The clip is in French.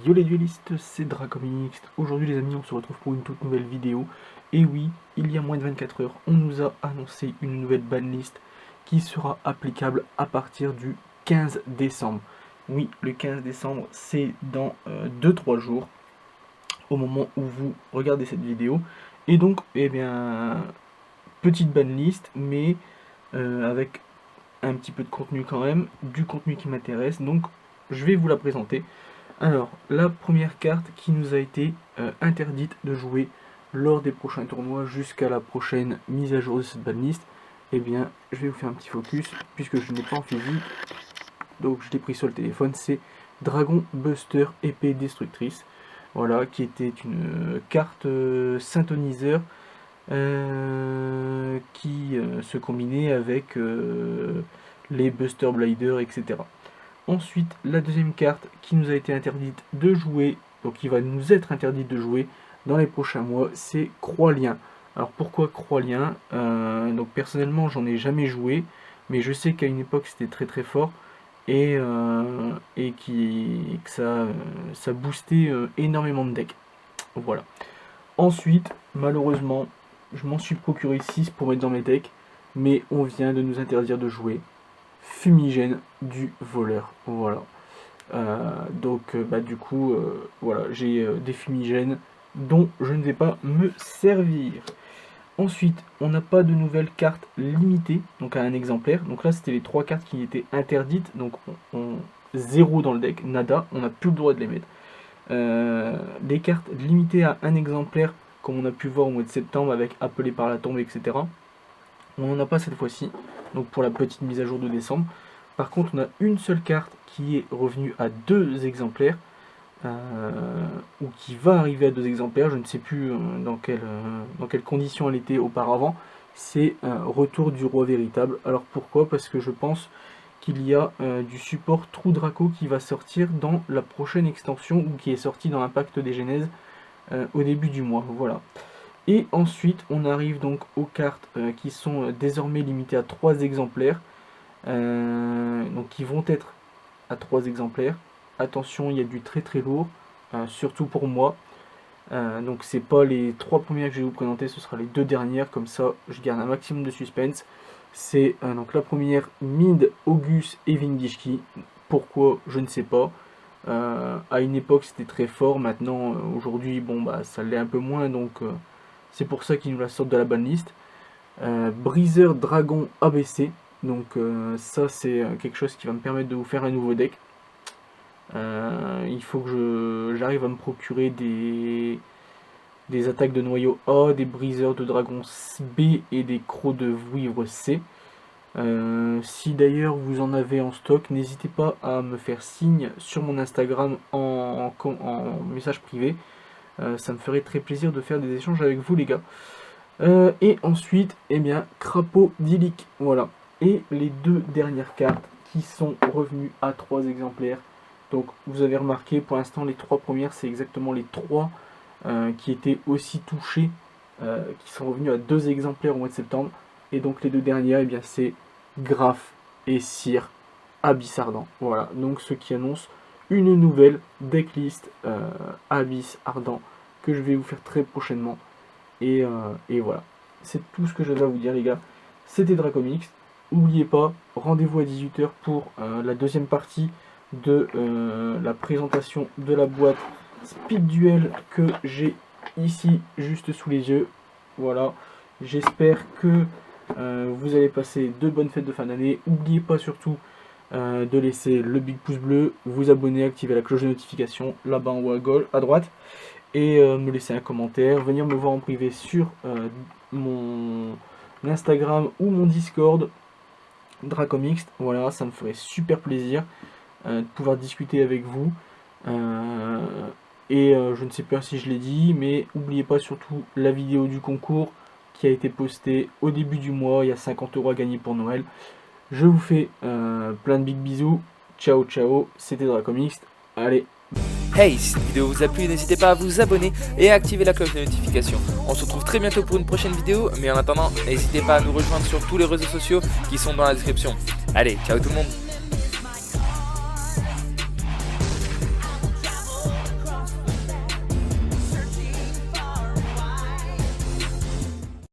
Yo les duelistes, c'est Dracomix. Aujourd'hui les amis, on se retrouve pour une toute nouvelle vidéo. Et oui, il y a moins de 24 heures, on nous a annoncé une nouvelle banlist qui sera applicable à partir du 15 décembre. Oui, le 15 décembre, c'est dans 2-3 jours, au moment où vous regardez cette vidéo. Et donc, eh bien, petite banlist, mais avec un petit peu de contenu quand même, du contenu qui m'intéresse. Donc, je vais vous la présenter. Alors, la première carte qui nous a été interdite de jouer lors des prochains tournois jusqu'à la prochaine mise à jour de cette banlist, eh bien, je vais vous faire un petit focus, puisque je n'ai pas en physique, donc je l'ai pris sur le téléphone, c'est Dragon Buster épée destructrice, voilà, qui était une carte synthoniseur qui se combinait avec les Buster Blader, etc. Ensuite, la deuxième carte qui nous a été interdite de jouer, donc qui va nous être interdite de jouer dans les prochains mois, c'est Croix-Lien. Alors pourquoi Croix-Lien Donc personnellement, j'en ai jamais joué, mais je sais qu'à une époque c'était très très fort et que ça boostait énormément de decks. Voilà. Ensuite, malheureusement, je m'en suis procuré 6 pour mettre dans mes decks, mais on vient de nous interdire de jouer Fumigène du voleur. Voilà. Du coup, voilà, j'ai des fumigènes dont je ne vais pas me servir. Ensuite, on n'a pas de nouvelles cartes limitées, donc à un exemplaire. Donc là, c'était les 3 cartes qui étaient interdites, donc on 0 dans le deck, nada, on n'a plus le droit de les mettre. Des cartes limitées à un exemplaire, comme on a pu voir au mois de septembre avec Appelé par la tombe, etc. On n'en a pas cette fois-ci, donc pour la petite mise à jour de décembre. Par contre, on a une seule carte qui est revenue à 2 exemplaires, ou qui va arriver à 2 exemplaires, je ne sais plus dans quelles conditions elle était auparavant. C'est Retour du Roi Véritable. Alors pourquoi? Parce que je pense qu'il y a du support Trou Draco qui va sortir dans la prochaine extension, ou qui est sorti dans l'Impact des Genèses au début du mois. Voilà. Et ensuite, on arrive donc aux cartes qui sont désormais limitées à 3 exemplaires. Donc qui vont être à 3 exemplaires. Attention, il y a du très très lourd, surtout pour moi. Donc c'est pas les 3 premières que je vais vous présenter, ce sera les 2 dernières, comme ça je garde un maximum de suspense. C'est donc la première, Mid, Augus et Vindishki. Pourquoi? Je ne sais pas. À une époque c'était très fort, maintenant aujourd'hui bon bah ça l'est un peu moins, donc c'est pour ça qu'ils nous la sortent de la banlist. Briseur Dragon ABC, donc ça c'est quelque chose qui va me permettre de vous faire un nouveau deck. Il faut que j'arrive à me procurer des attaques de noyau A, des briseurs de dragon B et des crocs de vouivre C. Si d'ailleurs vous en avez en stock, n'hésitez pas à me faire signe sur mon Instagram en message privé. Ça me ferait très plaisir de faire des échanges avec vous les gars. Et ensuite, eh bien, Crapaud d'Ilic, voilà. Et les 2 dernières cartes qui sont revenues à 3 exemplaires. Donc vous avez remarqué, pour l'instant les 3 premières, c'est exactement les 3 qui étaient aussi touchés, qui sont revenus à 2 exemplaires au mois de septembre. Et donc les 2 dernières, eh bien, c'est Graf et Cire Abyss Ardent. Voilà, donc ce qui annonce une nouvelle decklist Abyss Ardent que je vais vous faire très prochainement. Et voilà, c'est tout ce que j'avais à vous dire les gars. C'était Dracomix. N'oubliez pas, rendez-vous à 18 h pour la deuxième partie de la présentation de la boîte Speed Duel que j'ai ici juste sous les yeux. Voilà, j'espère que vous allez passer de bonnes fêtes de fin d'année. N'oubliez pas surtout de laisser le big pouce bleu, vous abonner, activer la cloche de notification là-bas en haut à gauche, à droite, et me laisser un commentaire, venir me voir en privé sur mon Instagram ou mon Discord Dracomix. Voilà, ça me ferait super plaisir de pouvoir discuter avec vous. Je ne sais pas si je l'ai dit, mais n'oubliez pas surtout la vidéo du concours qui a été postée au début du mois. Il y a 50 € à gagner pour Noël. Je vous fais plein de big bisous. Ciao ciao, c'était Dracomix. Allez. Hey, si cette vidéo vous a plu, n'hésitez pas à vous abonner et à activer la cloche de notification. On se retrouve très bientôt pour une prochaine vidéo, mais en attendant, n'hésitez pas à nous rejoindre sur tous les réseaux sociaux qui sont dans la description. Allez, ciao tout le monde.